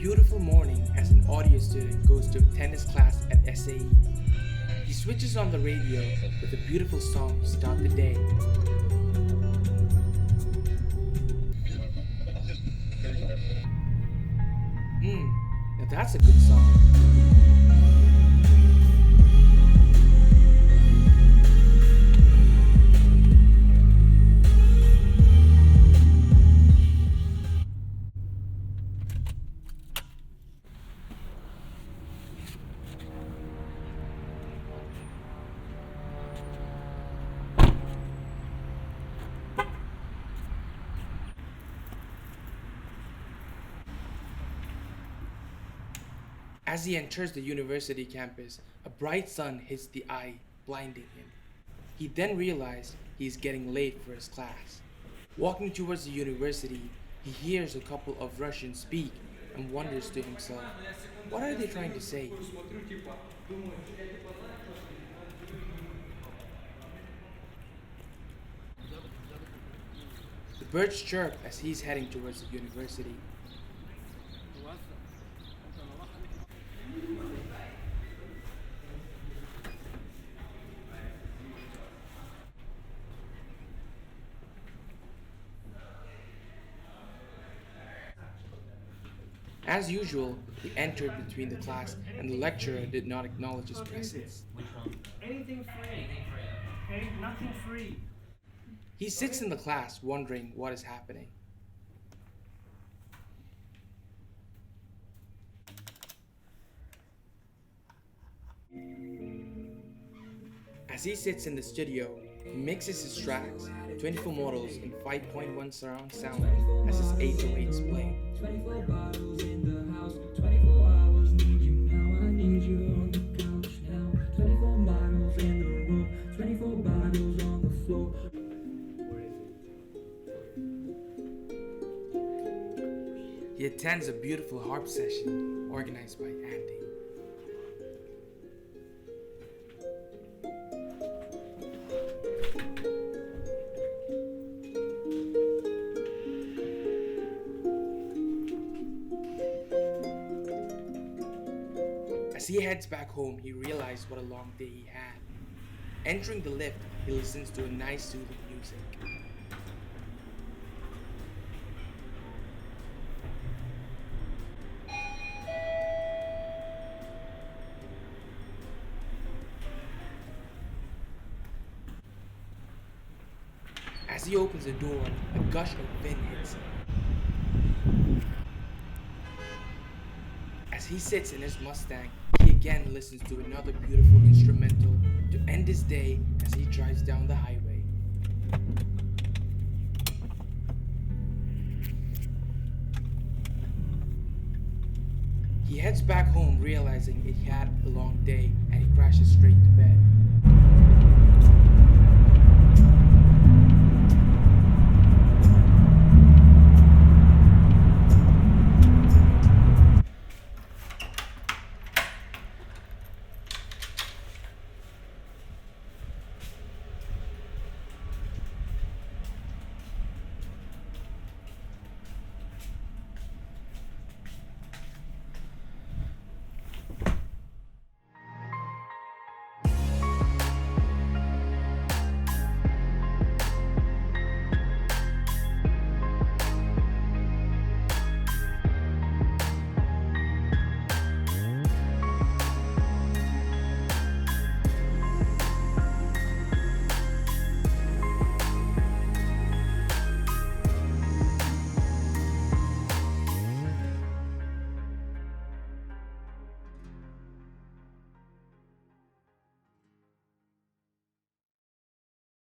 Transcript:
beautiful morning as an audio student goes to attend his class at SAE. He switches on the radio with a beautiful song to start the day. Now that's a good song. As he enters the university campus, a bright sun hits the eye, blinding him. He then realizes he is getting late for his class. Walking towards the university, he hears a couple of Russians speak and wonders to himself, what are they trying to say? The birds chirp as he's heading towards the university. As usual, he entered between the class and the lecturer did not acknowledge his presence. Which one? Anything free. Anything for you. Ain't nothing free. He sits in the class wondering what is happening. As he sits in the studio, he mixes his tracks, 24 models in 5.1 surround sound as his 808s play. 24 bottles in the house, 24 hours need you now, I need you on the couch now. 24 bottles in the room, 24 bottles on the floor. He attends a beautiful harp session organized by Andy. As he heads back home, he realizes what a long day he had. Entering the lift, he listens to a nice soothing music. As he opens the door, a gush of wind hits him. As he sits in his Mustang, he again listens to another beautiful instrumental to end his day as he drives down the highway. He heads back home realizing he had a long day and he crashes straight to bed.